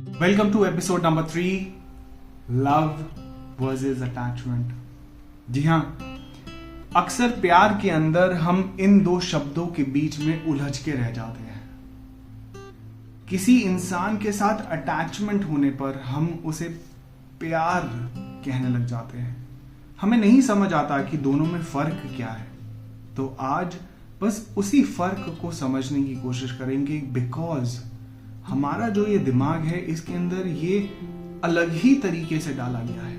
Welcome to episode number 3, love versus attachment. जी हाँ, अक्सर प्यार के अंदर हम इन दो शब्दों के बीच में उलझ के रह जाते हैं। किसी इंसान के साथ अटैचमेंट होने पर हम उसे प्यार कहने लग जाते हैं। हमें नहीं समझ आता कि दोनों में फर्क क्या है। तो आज बस उसी फर्क को समझने की कोशिश करेंगे, बिकॉज हमारा जो ये दिमाग है इसके अंदर ये अलग ही तरीके से डाला गया है।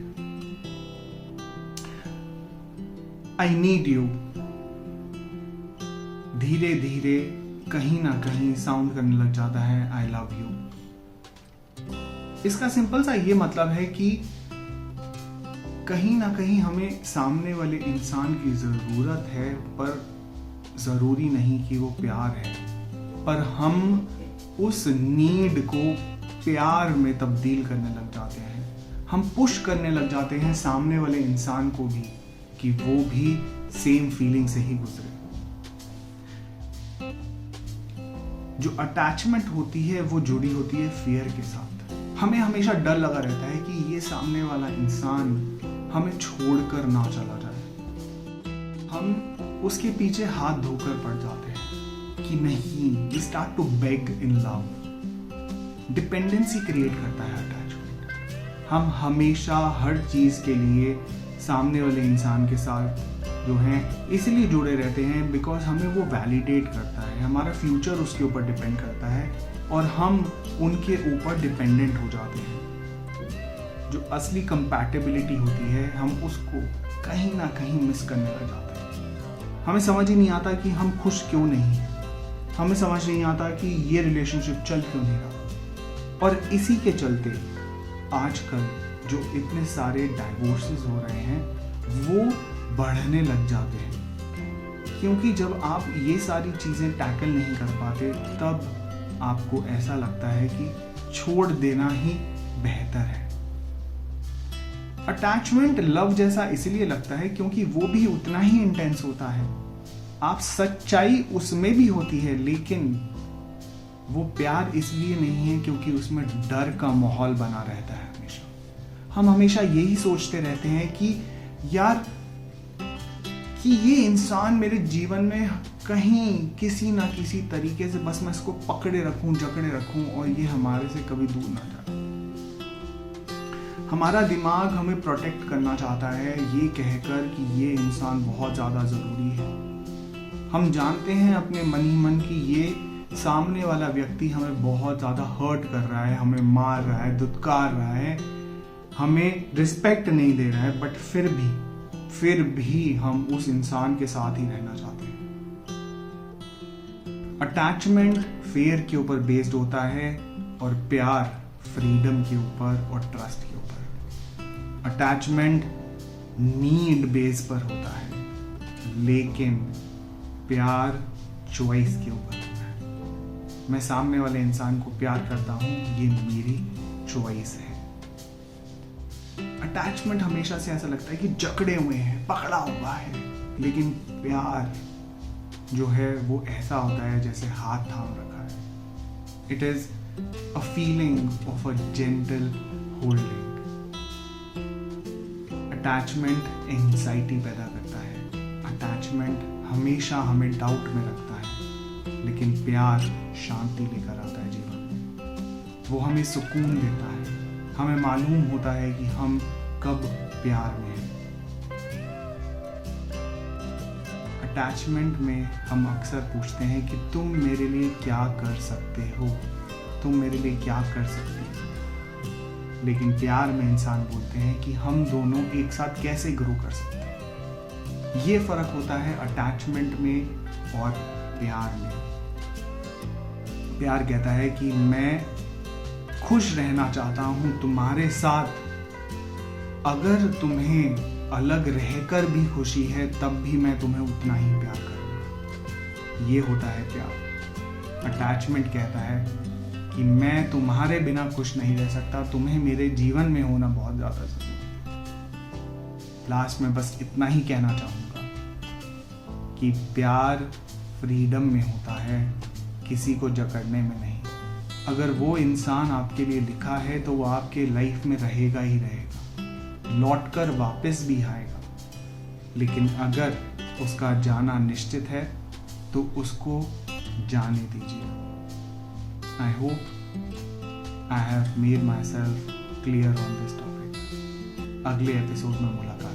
आई नीड यू धीरे धीरे कहीं ना कहीं साउंड करने लग जाता है आई लव यू। इसका सिंपल सा ये मतलब है कि कहीं ना कहीं हमें सामने वाले इंसान की जरूरत है, पर जरूरी नहीं कि वो प्यार है, पर हम उस नीड को प्यार में तब्दील करने लग जाते हैं। हम पुश करने लग जाते हैं सामने वाले इंसान को भी कि वो भी सेम फीलिंग से ही गुजरे। जो अटैचमेंट होती है वो जुड़ी होती है फियर के साथ। हमें हमेशा डर लगा रहता है कि ये सामने वाला इंसान हमें छोड़कर ना चला जाए। हम उसके पीछे हाथ धोकर पड़ जाते हैं कि नहीं, we start to beg in love। Dependency create करता है अटैचमेंट। हम हमेशा हर चीज के लिए सामने वाले इंसान के साथ जो है इसलिए जुड़े रहते हैं बिकॉज हमें वो वैलिडेट करता है, हमारा फ्यूचर उसके ऊपर डिपेंड करता है और हम उनके ऊपर डिपेंडेंट हो जाते हैं। जो असली कंपैटिबिलिटी होती है हम उसको कहीं ना कहीं मिस करने लग जाते हैं। हमें समझ ही नहीं आता कि हम खुश क्यों नहीं, हमें समझ नहीं आता कि ये रिलेशनशिप चल क्यों नहीं रहा। और इसी के चलते आजकल जो इतने सारे डाइवोर्सेस हो रहे हैं वो बढ़ने लग जाते हैं, क्योंकि जब आप ये सारी चीजें टैकल नहीं कर पाते तब आपको ऐसा लगता है कि छोड़ देना ही बेहतर है। अटैचमेंट लव जैसा इसलिए लगता है क्योंकि वो भी उतना ही इंटेंस होता है। आप सच्चाई उसमें भी होती है, लेकिन वो प्यार इसलिए नहीं है क्योंकि उसमें डर का माहौल बना रहता है। हम हमेशा यही सोचते रहते हैं कि यार कि ये इंसान मेरे जीवन में कहीं किसी ना किसी तरीके से बस मैं इसको पकड़े रखूं, जकड़े रखूं और ये हमारे से कभी दूर ना जाए। हमारा दिमाग हमें प्रोटेक्ट करना चाहता है ये कहकर कि ये इंसान बहुत ज्यादा जरूरी है। हम जानते हैं अपने मन ही मन कि ये सामने वाला व्यक्ति हमें बहुत ज्यादा हर्ट कर रहा है, हमें मार रहा है, दुत्कार रहा है, हमें रिस्पेक्ट नहीं दे रहा है, बट फिर भी हम उस इंसान के साथ ही रहना चाहते हैं। अटैचमेंट फेयर के ऊपर बेस्ड होता है और प्यार फ्रीडम के ऊपर और ट्रस्ट के ऊपर। अटैचमेंट नीड बेस पर होता है, लेकिन प्यार चॉइस के ऊपर होता है। मैं सामने वाले इंसान को प्यार करता हूं, ये मेरी चॉइस है। अटैचमेंट हमेशा से ऐसा लगता है कि जकड़े हुए हैं, पकड़ा हुआ है, लेकिन प्यार जो है वो ऐसा होता है जैसे हाथ थाम रखा है। It is a feeling of a gentle holding. Attachment anxiety पैदा करता है। अटैचमेंट हमेशा हमें डाउट में रखता है, लेकिन प्यार शांति लेकर आता है जीवन में। वो हमें सुकून देता है, हमें मालूम होता है कि हम कब प्यार में हैं। अटैचमेंट में हम अक्सर पूछते हैं कि तुम मेरे लिए क्या कर सकते हो, तुम मेरे लिए क्या कर सकती हो, लेकिन प्यार में इंसान बोलते हैं कि हम दोनों एक साथ कैसे ग्रो कर सकते हैं। ये फर्क होता है अटैचमेंट में और प्यार में। प्यार कहता है कि मैं खुश रहना चाहता हूं तुम्हारे साथ, अगर तुम्हें अलग रहकर भी खुशी है तब भी मैं तुम्हें उतना ही प्यार करूंगा। ये होता है प्यार। अटैचमेंट कहता है कि मैं तुम्हारे बिना खुश नहीं रह सकता, तुम्हें मेरे जीवन में होना बहुत ज्यादा जरूरी है। लास्ट में बस इतना ही कहना चाहूंगा कि प्यार फ्रीडम में होता है, किसी को जकड़ने में नहीं। अगर वो इंसान आपके लिए लिखा है तो वो आपके लाइफ में रहेगा ही रहेगा, लौट कर वापस भी आएगा। लेकिन अगर उसका जाना निश्चित है तो उसको जाने दीजिए। I hope I have made my self clear on this topic. अगले एपिसोड में मुलाकात।